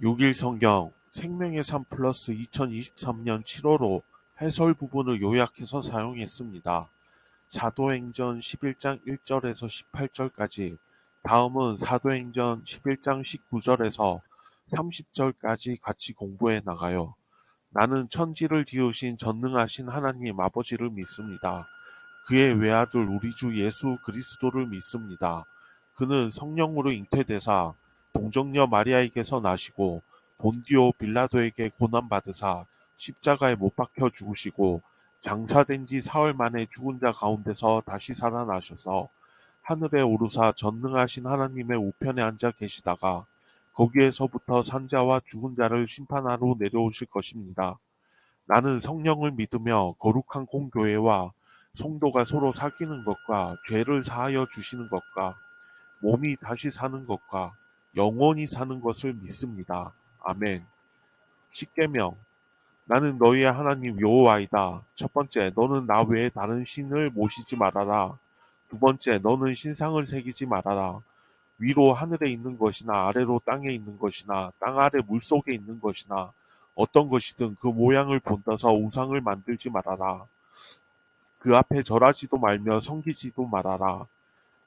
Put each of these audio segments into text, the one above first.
6일 성경 생명의 삶 플러스 2023년 7월호 해설 부분을 요약해서 사용했습니다. 사도행전 11장 1절에서 18절까지, 다음은 사도행전 11장 19절에서 30절까지 같이 공부해 나가요. 나는 천지를 지으신 전능하신 하나님 아버지를 믿습니다. 그의 외아들 우리 주 예수 그리스도를 믿습니다. 그는 성령으로 잉태되사 동정녀 마리아에게서 나시고 본디오 빌라도에게 고난받으사 십자가에 못 박혀 죽으시고 장사된 지 사흘 만에 죽은 자 가운데서 다시 살아나셔서 하늘에 오르사 전능하신 하나님의 우편에 앉아 계시다가 거기에서부터 산자와 죽은 자를 심판하러 내려오실 것입니다. 나는 성령을 믿으며 거룩한 공교회와 성도가 서로 사귀는 것과 죄를 사하여 주시는 것과 몸이 다시 사는 것과 영원히 사는 것을 믿습니다. 아멘. 십계명. 나는 너희의 하나님 여호와이다. 첫 번째, 너는 나 외에 다른 신을 모시지 말아라. 두 번째, 너는 신상을 새기지 말아라. 위로 하늘에 있는 것이나 아래로 땅에 있는 것이나 땅 아래 물속에 있는 것이나 어떤 것이든 그 모양을 본떠서 우상을 만들지 말아라. 그 앞에 절하지도 말며 섬기지도 말아라.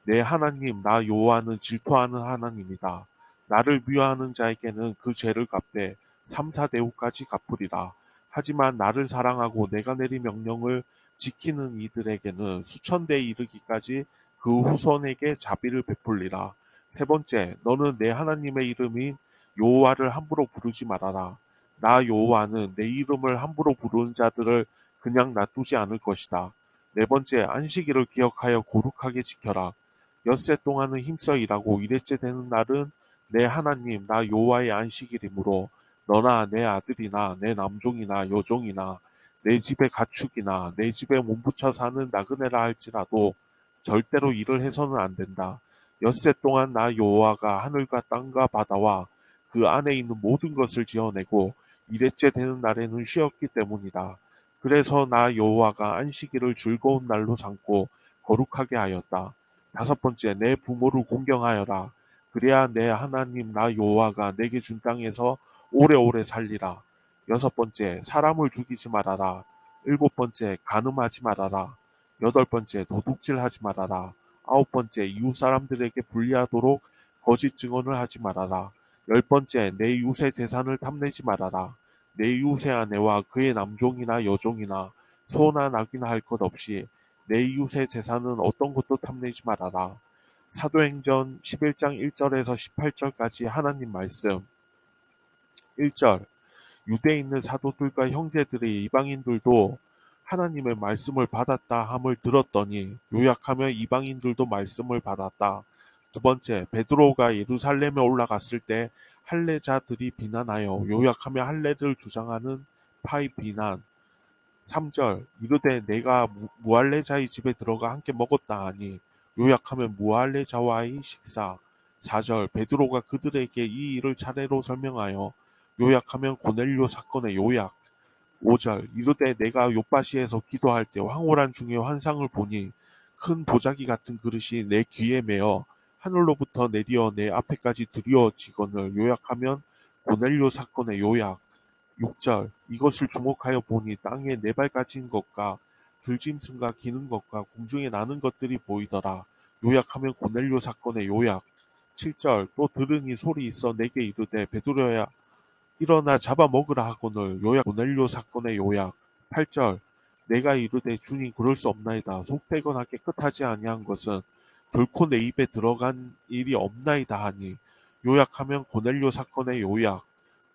내 하나님 나 여호와는 질투하는 하나님이다. 나를 미워하는 자에게는 그 죄를 갚되 3, 4대후까지 갚으리라. 하지만 나를 사랑하고 내가 내린 명령을 지키는 이들에게는 수천대에 이르기까지 그 후손에게 자비를 베풀리라. 세 번째, 너는 내 하나님의 이름인 여호와를 함부로 부르지 말아라. 나 여호와는 내 이름을 함부로 부르는 자들을 그냥 놔두지 않을 것이다. 네 번째, 안식일을 기억하여 거룩하게 지켜라. 엿새 동안은 힘써 일하고 일회째 되는 날은 내 하나님 나 여호와의 안식일이므로 너나 내 아들이나 내 남종이나 여종이나 내 집의 가축이나 내 집에 몸붙여 사는 나그네라 할지라도 절대로 일을 해서는 안 된다. 엿새 동안 나 여호와가 하늘과 땅과 바다와 그 안에 있는 모든 것을 지어내고 일회째 되는 날에는 쉬었기 때문이다. 그래서 나 여호와가 안식일을 즐거운 날로 삼고 거룩하게 하였다. 다섯 번째, 내 부모를 공경하여라. 그래야 내 하나님 나 여호와가 내게 준 땅에서 오래오래 살리라. 여섯 번째, 사람을 죽이지 말아라. 일곱 번째, 간음하지 말아라. 여덟 번째, 도둑질하지 말아라. 아홉 번째, 이웃 사람들에게 불리하도록 거짓 증언을 하지 말아라. 열 번째, 내 이웃의 재산을 탐내지 말아라. 내 이웃의 아내와 그의 남종이나 여종이나 소나 낙이나 할 것 없이 내 이웃의 재산은 어떤 것도 탐내지 말아라. 사도행전 11장 1절에서 18절까지 하나님 말씀. 1절. 유대에 있는 사도들과 형제들의 이방인들도 하나님의 말씀을 받았다 함을 들었더니 요약하면 이방인들도 말씀을 받았다. 두 번째, 베드로가 예루살렘에 올라갔을 때 할례자들이 비난하여 요약하며 할례를 주장하는 파의 비난. 3절, 이르되 내가 무할례자의 집에 들어가 함께 먹었다 하니 요약하면 무할례자와의 식사. 4절, 베드로가 그들에게 이 일을 차례로 설명하여 요약하면 고넬료 사건의 요약. 5절, 이르되 내가 욥바시에서 기도할 때 황홀한 중에 환상을 보니 큰 보자기 같은 그릇이 내 귀에 매어 하늘로부터 내려 내 앞에까지 드리어지거늘 요약하면 고넬료 사건의 요약. 6절, 이것을 주목하여 보니 땅에 네 발가진 것과 들짐승과 기는 것과 공중에 나는 것들이 보이더라. 요약하면 고넬료 사건의 요약. 7절, 또 들으니 소리 있어 내게 이르되 베드로야 일어나 잡아먹으라 하거늘 요약 고넬료 사건의 요약. 8절, 내가 이르되 주님 그럴 수 없나이다. 속되거나 깨끗하지 아니한 것은 결코 내 입에 들어간 일이 없나이다 하니 요약하면 고넬료 사건의 요약.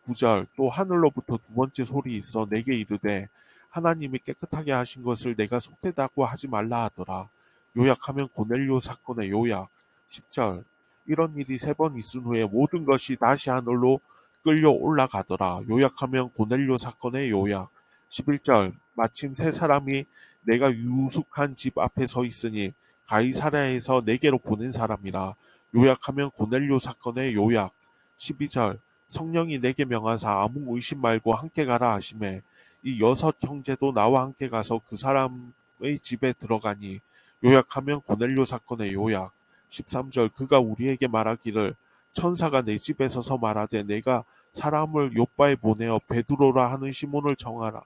9절, 또 하늘로부터 두 번째 소리 있어 내게 이르되 하나님이 깨끗하게 하신 것을 내가 속되다고 하지 말라 하더라. 요약하면 고넬료 사건의 요약. 10절, 이런 일이 세 번 있은 후에 모든 것이 다시 하늘로 끌려 올라가더라. 요약하면 고넬료 사건의 요약. 11절, 마침 세 사람이 내가 유숙한 집 앞에 서 있으니 가이사랴에서 내게로 보낸 사람이라. 요약하면 고넬료 사건의 요약. 12절, 성령이 내게 명하사 아무 의심 말고 함께 가라 하시매 이 여섯 형제도 나와 함께 가서 그 사람의 집에 들어가니 요약하면 고넬료 사건의 요약. 13절, 그가 우리에게 말하기를 천사가 내 집에 서서 말하되 내가 사람을 요바에 보내어 베드로라 하는 시몬을 정하라.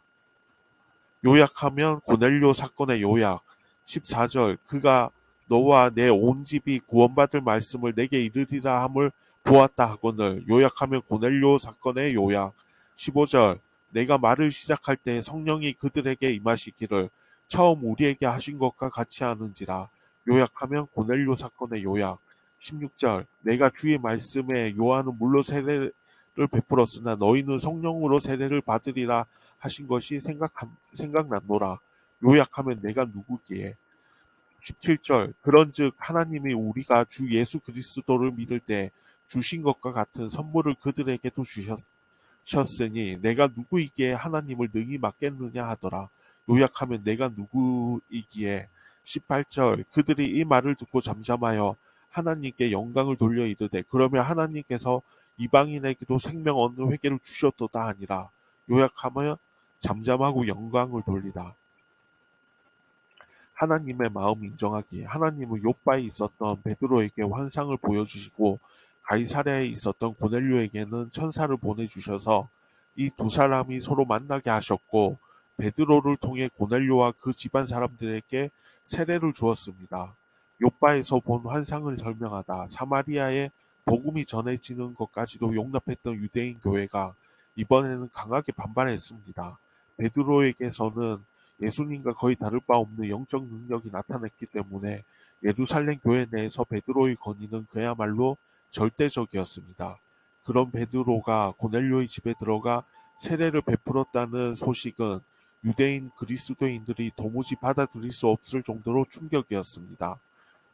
요약하면 고넬료 사건의 요약. 14절 그가 너와 내 온 집이 구원받을 말씀을 내게 이르리라 함을 보았다 하거늘. 요약하면 고넬료 사건의 요약. 15절 내가 말을 시작할 때 성령이 그들에게 임하시기를 처음 우리에게 하신 것과 같이 하는지라. 요약하면 고넬료 사건의 요약. 16절 내가 주의 말씀에 요한은 물로 세례를 베풀었으나 너희는 성령으로 세례를 받으리라 하신 것이 생각났노라. 요약하면 내가 누구기에. 17절 그런즉 하나님이 우리가 주 예수 그리스도를 믿을 때 주신 것과 같은 선물을 그들에게도 주셨으니 내가 누구이기에 하나님을 능히 맡겠느냐 하더라. 요약하면 내가 누구이기에. 18절 그들이 이 말을 듣고 잠잠하여 하나님께 영광을 돌려 이르되 그러면 하나님께서 이방인에게도 생명 얻는 회개를 주셨도다 하니라. 요약하면 잠잠하고 영광을 돌리라. 하나님의 마음 인정하기. 하나님은 욥바에 있었던 베드로에게 환상을 보여주시고 가이사랴에 있었던 고넬료에게는 천사를 보내주셔서 이 두 사람이 서로 만나게 하셨고 베드로를 통해 고넬료와 그 집안 사람들에게 세례를 주었습니다. 욥바에서 본 환상을 설명하다 사마리아에 복음이 전해지는 것까지도 용납했던 유대인 교회가 이번에는 강하게 반발했습니다. 베드로에게서는 예수님과 거의 다를 바 없는 영적 능력이 나타났기 때문에 예루살렘 교회 내에서 베드로의 권위는 그야말로 절대적이었습니다. 그런 베드로가 고넬료의 집에 들어가 세례를 베풀었다는 소식은 유대인 그리스도인들이 도무지 받아들일 수 없을 정도로 충격이었습니다.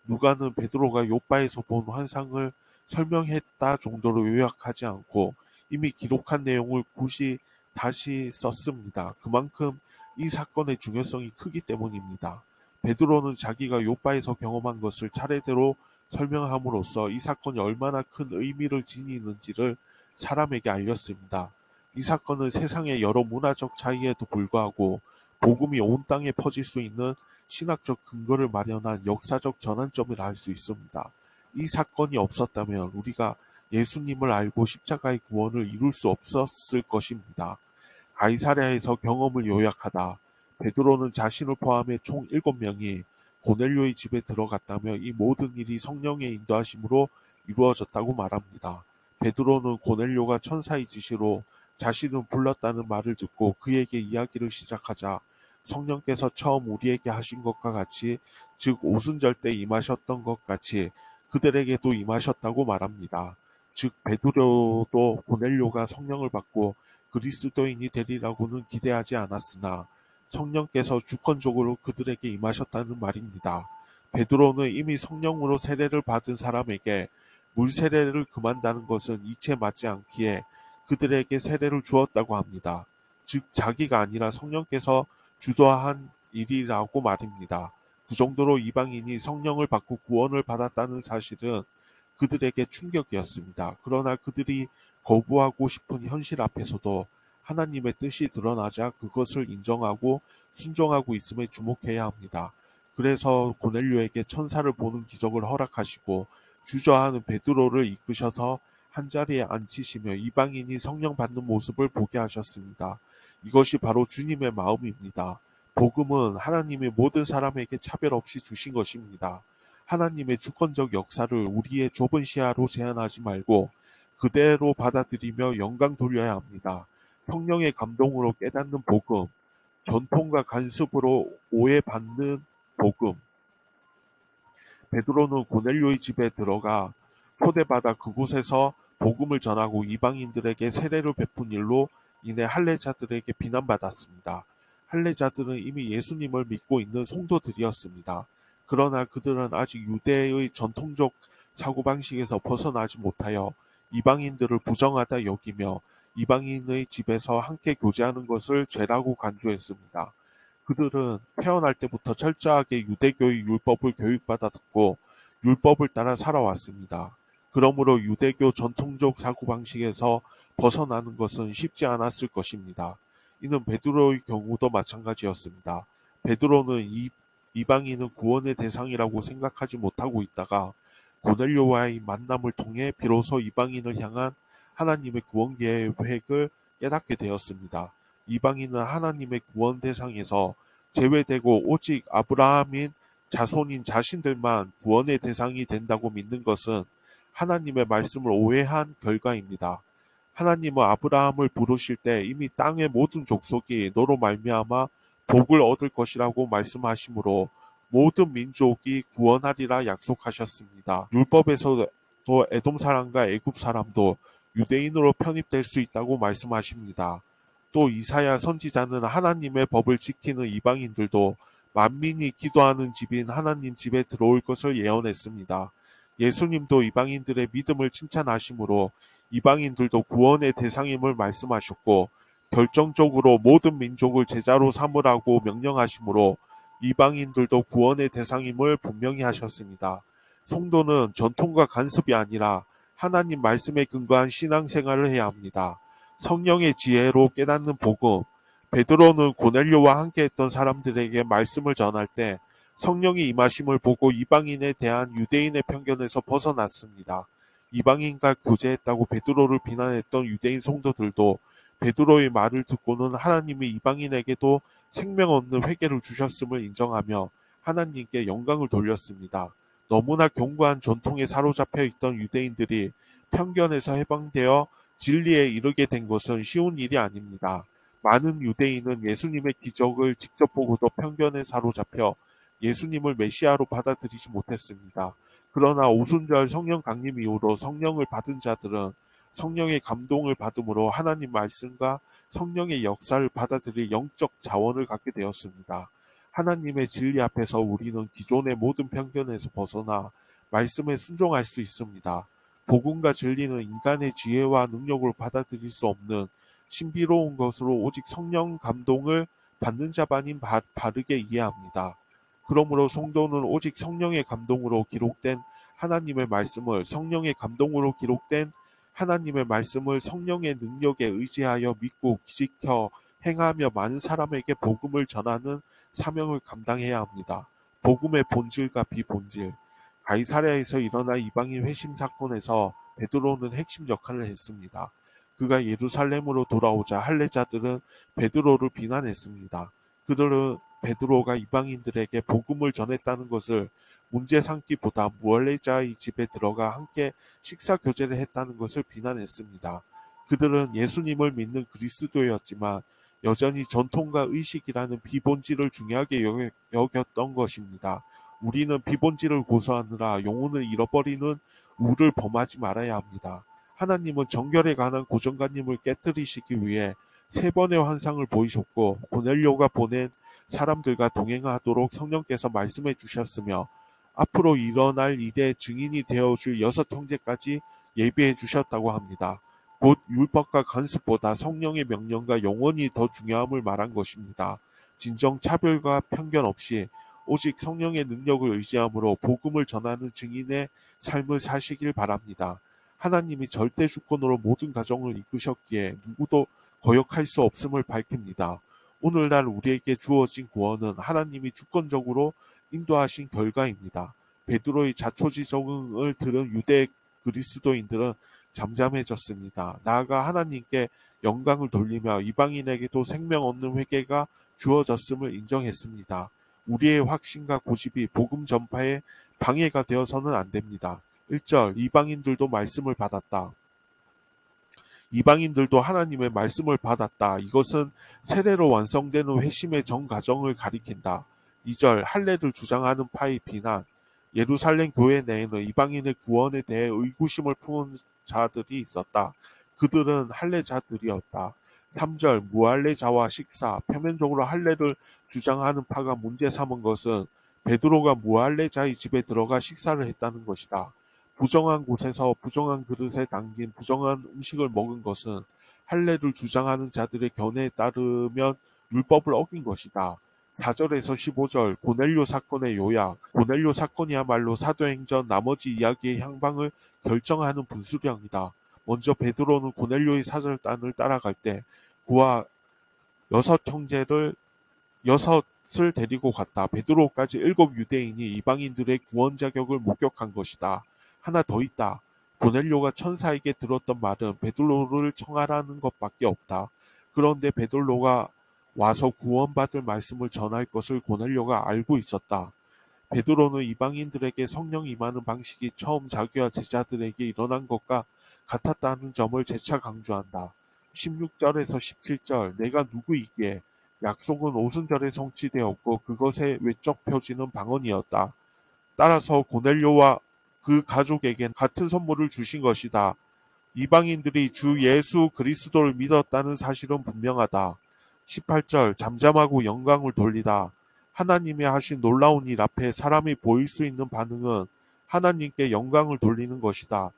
누가는 베드로가 욥바에서 본 환상을 설명했다 정도로 요약하지 않고 이미 기록한 내용을 굳이 다시 썼습니다. 그만큼 이 사건의 중요성이 크기 때문입니다. 베드로는 자기가 욥바에서 경험한 것을 차례대로 설명함으로써 이 사건이 얼마나 큰 의미를 지니는지를 사람에게 알렸습니다. 이 사건은 세상의 여러 문화적 차이에도 불구하고 복음이 온 땅에 퍼질 수 있는 신학적 근거를 마련한 역사적 전환점이라 할 수 있습니다. 이 사건이 없었다면 우리가 예수님을 알고 십자가의 구원을 이룰 수 없었을 것입니다. 가이사랴에서 경험을 요약하다. 베드로는 자신을 포함해 총 7명이 고넬료의 집에 들어갔다며 이 모든 일이 성령의 인도하심으로 이루어졌다고 말합니다. 베드로는 고넬료가 천사의 지시로 자신을 불렀다는 말을 듣고 그에게 이야기를 시작하자 성령께서 처음 우리에게 하신 것과 같이 즉 오순절 때 임하셨던 것 같이 그들에게도 임하셨다고 말합니다. 즉 베드로도 고넬료가 성령을 받고 그리스도인이 되리라고는 기대하지 않았으나 성령께서 주권적으로 그들에게 임하셨다는 말입니다. 베드로는 이미 성령으로 세례를 받은 사람에게 물 세례를 금한다는 것은 이치에 맞지 않기에 그들에게 세례를 주었다고 합니다. 즉 자기가 아니라 성령께서 주도한 일이라고 말입니다. 그 정도로 이방인이 성령을 받고 구원을 받았다는 사실은 그들에게 충격이었습니다. 그러나 그들이 거부하고 싶은 현실 앞에서도 하나님의 뜻이 드러나자 그것을 인정하고 순종하고 있음에 주목해야 합니다. 그래서 고넬료에게 천사를 보는 기적을 허락하시고 주저하는 베드로를 이끄셔서 한자리에 앉히시며 이방인이 성령 받는 모습을 보게 하셨습니다. 이것이 바로 주님의 마음입니다. 복음은 하나님의 모든 사람에게 차별 없이 주신 것입니다. 하나님의 주권적 역사를 우리의 좁은 시야로 제한하지 말고 그대로 받아들이며 영광 돌려야 합니다. 성령의 감동으로 깨닫는 복음, 전통과 간섭으로 오해받는 복음. 베드로는 고넬료의 집에 들어가 초대받아 그곳에서 복음을 전하고 이방인들에게 세례를 베푼 일로 인해 할례자들에게 비난받았습니다. 할례자들은 이미 예수님을 믿고 있는 성도들이었습니다. 그러나 그들은 아직 유대의 전통적 사고방식에서 벗어나지 못하여 이방인들을 부정하다 여기며 이방인의 집에서 함께 교제하는 것을 죄라고 간주했습니다. 그들은 태어날 때부터 철저하게 유대교의 율법을 교육받았고 율법을 따라 살아왔습니다. 그러므로 유대교 전통적 사고방식에서 벗어나는 것은 쉽지 않았을 것입니다. 이는 베드로의 경우도 마찬가지였습니다. 베드로는 이방인은 구원의 대상이라고 생각하지 못하고 있다가 고넬료와의 만남을 통해 비로소 이방인을 향한 하나님의 구원 계획을 깨닫게 되었습니다. 이방인은 하나님의 구원 대상에서 제외되고 오직 아브라함인 자손인 자신들만 구원의 대상이 된다고 믿는 것은 하나님의 말씀을 오해한 결과입니다. 하나님은 아브라함을 부르실 때 이미 땅의 모든 족속이 너로 말미암아 복을 얻을 것이라고 말씀하시므로 모든 민족이 구원하리라 약속하셨습니다. 율법에서도 에돔 사람과 애굽 사람도 유대인으로 편입될 수 있다고 말씀하십니다. 또 이사야 선지자는 하나님의 법을 지키는 이방인들도 만민이 기도하는 집인 하나님 집에 들어올 것을 예언했습니다. 예수님도 이방인들의 믿음을 칭찬하시므로 이방인들도 구원의 대상임을 말씀하셨고 결정적으로 모든 민족을 제자로 삼으라고 명령하시므로 이방인들도 구원의 대상임을 분명히 하셨습니다. 성도는 전통과 간섭이 아니라 하나님 말씀에 근거한 신앙생활을 해야 합니다. 성령의 지혜로 깨닫는 복음. 베드로는 고넬료와 함께했던 사람들에게 말씀을 전할 때 성령이 임하심을 보고 이방인에 대한 유대인의 편견에서 벗어났습니다. 이방인과 교제했다고 베드로를 비난했던 유대인 성도들도 베드로의 말을 듣고는 하나님이 이방인에게도 생명 얻는 회개를 주셨음을 인정하며 하나님께 영광을 돌렸습니다. 너무나 견고한 전통에 사로잡혀 있던 유대인들이 편견에서 해방되어 진리에 이르게 된 것은 쉬운 일이 아닙니다. 많은 유대인은 예수님의 기적을 직접 보고도 편견에 사로잡혀 예수님을 메시아로 받아들이지 못했습니다. 그러나 오순절 성령 강림 이후로 성령을 받은 자들은 성령의 감동을 받음으로 하나님 말씀과 성령의 역사를 받아들일 영적 자원을 갖게 되었습니다. 하나님의 진리 앞에서 우리는 기존의 모든 편견에서 벗어나 말씀에 순종할 수 있습니다. 복음과 진리는 인간의 지혜와 능력으로 받아들일 수 없는 신비로운 것으로 오직 성령 감동을 받는 자만이 바르게 이해합니다. 그러므로 성도는 오직 성령의 감동으로 기록된 하나님의 말씀을 성령의 능력에 의지하여 믿고 지켜 행하며 많은 사람에게 복음을 전하는 사명을 감당해야 합니다. 복음의 본질과 비본질. 가이사랴에서 일어난 이방인 회심 사건에서 베드로는 핵심 역할을 했습니다. 그가 예루살렘으로 돌아오자 할례자들은 베드로를 비난했습니다. 그들은 베드로가 이방인들에게 복음을 전했다는 것을 문제 삼기보다 무할례자의 집에 들어가 함께 식사 교제를 했다는 것을 비난했습니다. 그들은 예수님을 믿는 그리스도였지만 여전히 전통과 의식이라는 비본질을 중요하게 여겼던 것입니다. 우리는 비본질을 고수하느라 영혼을 잃어버리는 우를 범하지 말아야 합니다. 하나님은 정결에 관한 고정관념을 깨뜨리시기 위해 3번의 환상을 보이셨고 고넬료가 보낸 사람들과 동행하도록 성령께서 말씀해 주셨으며 앞으로 일어날 일의 증인이 되어줄 6 형제까지 예비해 주셨다고 합니다. 곧 율법과 간섭보다 성령의 명령과 영원히 더 중요함을 말한 것입니다. 진정 차별과 편견 없이 오직 성령의 능력을 의지함으로 복음을 전하는 증인의 삶을 사시길 바랍니다. 하나님이 절대 주권으로 모든 가정을 이끄셨기에 누구도 거역할 수 없음을 밝힙니다. 오늘날 우리에게 주어진 구원은 하나님이 주권적으로 인도하신 결과입니다. 베드로의 자초지종을 들은 유대 그리스도인들은 잠잠해졌습니다. 나아가 하나님께 영광을 돌리며 이방인에게도 생명 얻는 회개가 주어졌음을 인정했습니다. 우리의 확신과 고집이 복음 전파에 방해가 되어서는 안 됩니다. 1절 이방인들도 말씀을 받았다. 이방인들도 하나님의 말씀을 받았다. 이것은 세례로 완성되는 회심의 전 과정을 가리킨다. 2절 할례를 주장하는 파의 비난. 예루살렘 교회 내에는 이방인의 구원에 대해 의구심을 품은 자들이 있었다. 그들은 할례자들이었다. 3절 무할례자와 식사. 표면적으로 할례를 주장하는 파가 문제 삼은 것은 베드로가 무할례자의 집에 들어가 식사를 했다는 것이다. 부정한 곳에서 부정한 그릇에 담긴 부정한 음식을 먹은 것은 할례를 주장하는 자들의 견해에 따르면 율법을 어긴 것이다. 4절에서 15절 고넬료 사건의 요약. 고넬료 사건이야말로 사도행전 나머지 이야기의 향방을 결정하는 분수령이다. 먼저 베드로는 고넬료의 사절단을 따라갈 때 그와 6 형제를 데리고 갔다. 베드로까지 7 유대인이 이방인들의 구원 자격을 목격한 것이다. 하나 더 있다. 고넬료가 천사에게 들었던 말은 베드로를 청하라는 것밖에 없다. 그런데 베드로가 와서 구원받을 말씀을 전할 것을 고넬료가 알고 있었다. 베드로는 이방인들에게 성령이 임하는 방식이 처음 자기와 제자들에게 일어난 것과 같았다는 점을 재차 강조한다. 16절에서 17절 내가 누구이기에 약속은 오순절에 성취되었고 그것의 외적 표지는 방언이었다. 따라서 고넬료와 그 가족에겐 같은 선물을 주신 것이다. 이방인들이 주 예수 그리스도를 믿었다는 사실은 분명하다. 18절 잠잠하고 영광을 돌리다. 하나님이 하신 놀라운 일 앞에 사람이 보일 수 있는 반응은 하나님께 영광을 돌리는 것이다.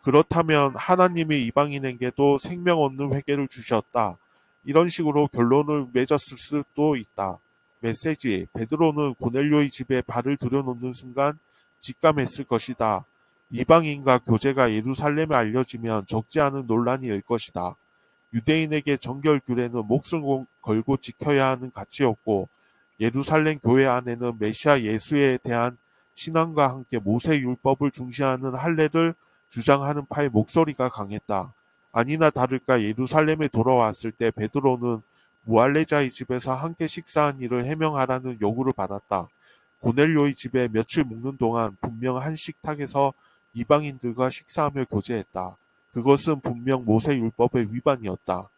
그렇다면 하나님이 이방인에게도 생명 얻는 회개를 주셨다. 이런 식으로 결론을 맺었을 수도 있다. 메시지 베드로는 고넬료의 집에 발을 들여놓는 순간 직감했을 것이다. 이방인과 교제가 예루살렘에 알려지면 적지 않은 논란이 일 것이다. 유대인에게 정결 규례는 몫을 걸고 지켜야 하는 가치였고 예루살렘 교회 안에는 메시아 예수에 대한 신앙과 함께 모세 율법을 중시하는 할례를 주장하는 파의 목소리가 강했다. 아니나 다를까 예루살렘에 돌아왔을 때 베드로는 무할레자의 집에서 함께 식사한 일을 해명하라는 요구를 받았다. 고넬료의 집에 며칠 묵는 동안 분명 한 식탁에서 이방인들과 식사하며 교제했다. 그것은 분명 모세 율법의 위반이었다.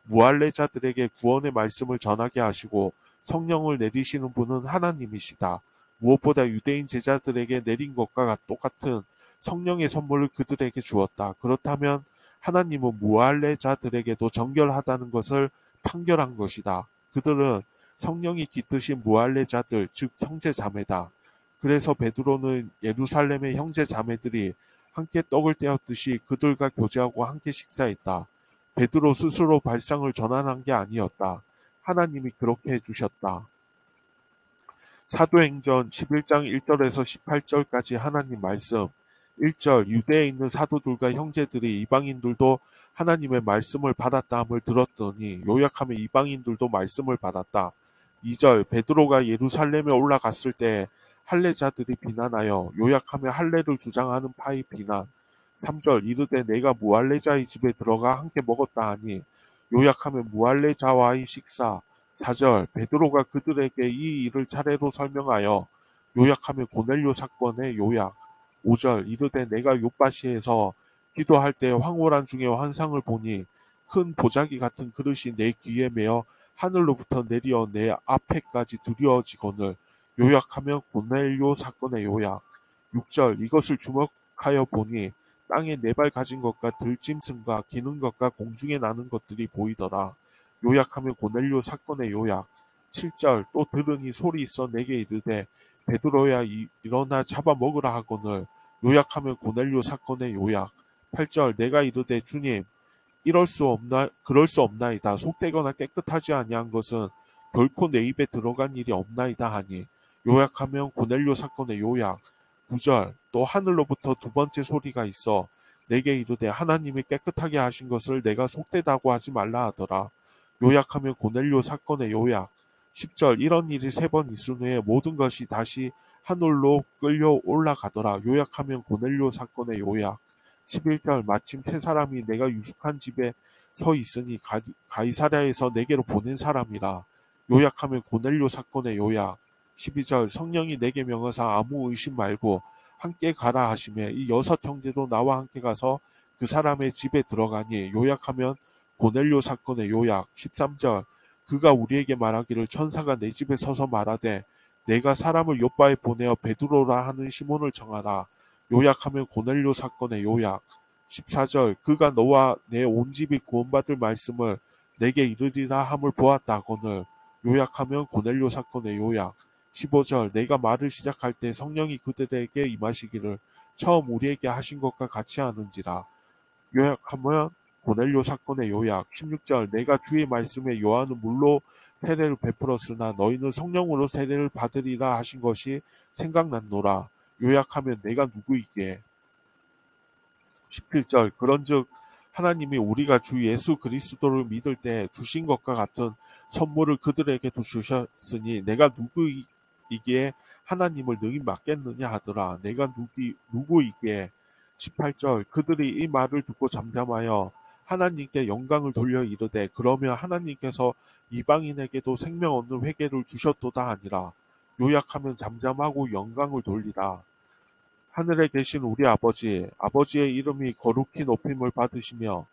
무할레자들에게 구원의 말씀을 전하게 하시고 성령을 내리시는 분은 하나님이시다. 무엇보다 유대인 제자들에게 내린 것과 똑같은 성령의 선물을 그들에게 주었다. 그렇다면 하나님은 무할레자들에게도 정결하다는 것을 판결한 것이다. 그들은 성령이 깃드신 무할레자들, 즉 형제자매다. 그래서 베드로는 예루살렘의 형제자매들이 함께 떡을 떼었듯이 그들과 교제하고 함께 식사했다. 베드로 스스로 발상을 전환한 게 아니었다. 하나님이 그렇게 해주셨다. 사도행전 11장 1절에서 18절까지 하나님 말씀. 1절 유대에 있는 사도들과 형제들이 이방인들도 하나님의 말씀을 받았다함을 들었더니 요약하면 이방인들도 말씀을 받았다. 2절 베드로가 예루살렘에 올라갔을 때 할례자들이 비난하여 요약하면 할례를 주장하는 파의 비난. 3절 이르되 내가 무할레자의 집에 들어가 함께 먹었다 하니 요약하면 무할레자와의 식사. 4절 베드로가 그들에게 이 일을 차례로 설명하여 요약하면 고넬료 사건의 요약. 5절 이르되 내가 욥바시에서 기도할 때 황홀한 중에 환상을 보니 큰 보자기 같은 그릇이 내 귀에 매어 하늘로부터 내려 내 앞에까지 두려워지거늘 요약하면 고넬료 사건의 요약. 6절 이것을 주목하여 보니 땅에 네 발 가진 것과 들짐승과 기는 것과 공중에 나는 것들이 보이더라. 요약하면 고넬료 사건의 요약. 7절 또 들으니 소리 있어 내게 이르되 베드로야 일어나 잡아먹으라 하거늘 요약하면 고넬료 사건의 요약. 8절 내가 이르되 주님 그럴 수 없나이다. 속되거나 깨끗하지 아니한 것은 결코 내 입에 들어간 일이 없나이다 하니 요약하면 고넬료 사건의 요약. 9절 또 하늘로부터 두 번째 소리가 있어 내게 이르되 하나님이 깨끗하게 하신 것을 내가 속되다고 하지 말라 하더라. 요약하면 고넬료 사건의 요약. 10절 이런 일이 세 번 있은 후에 모든 것이 다시 하늘로 끌려 올라가더라. 요약하면 고넬료 사건의 요약. 11절 마침 세 사람이 내가 유숙한 집에 서 있으니 가이사랴에서 내게로 보낸 사람이라. 요약하면 고넬료 사건의 요약. 12절 성령이 내게 명하사 아무 의심 말고 함께 가라 하시매 이 여섯 형제도 나와 함께 가서 그 사람의 집에 들어가니 요약하면 고넬료 사건의 요약. 13절 그가 우리에게 말하기를 천사가 내 집에 서서 말하되 내가 사람을 욥바에 보내어 베드로라 하는 시몬을 정하라. 요약하면 고넬료 사건의 요약. 14절 그가 너와 내 온 집이 구원받을 말씀을 내게 이르리라 함을 보았다 하거늘 요약하면 고넬료 사건의 요약. 15절 내가 말을 시작할 때 성령이 그들에게 임하시기를 처음 우리에게 하신 것과 같이 하는지라. 요약하면 고넬료 사건의 요약. 16절 내가 주의 말씀에 요한은 물로 세례를 베풀었으나 너희는 성령으로 세례를 받으리라 하신 것이 생각났노라. 요약하면 내가 누구이기에. 17절 그런즉 하나님이 우리가 주 예수 그리스도를 믿을 때 주신 것과 같은 선물을 그들에게도 주셨으니 내가 누구이기에 하나님을 능히 맡겠느냐 하더라. 내가 누구이기에 18절 그들이 이 말을 듣고 잠잠하여 하나님께 영광을 돌려 이르되 그러면 하나님께서 이방인에게도 생명 얻는 회개를 주셨도다 하니라. 요약하면 잠잠하고 영광을 돌리라. 하늘에 계신 우리 아버지, 아버지의 이름이 거룩히 높임을 받으시며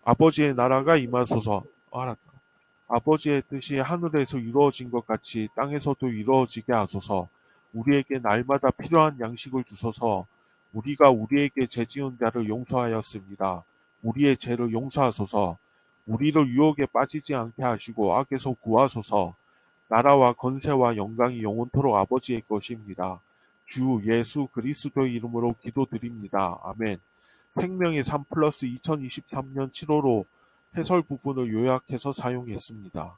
아버지의 나라가 임하소서. 알았다. 아버지의 뜻이 하늘에서 이루어진 것 같이 땅에서도 이루어지게 하소서. 우리에게 날마다 필요한 양식을 주소서. 우리가 우리에게 죄 지은 자를 용서하였습니다. 우리의 죄를 용서하소서. 우리를 유혹에 빠지지 않게 하시고 악에서 구하소서. 나라와 건세와 영광이 영원토록 아버지의 것입니다. 주 예수 그리스도의 이름으로 기도드립니다. 아멘. 생명의 3 플러스 2023년 7월호 해설 부분을 요약해서 사용했습니다.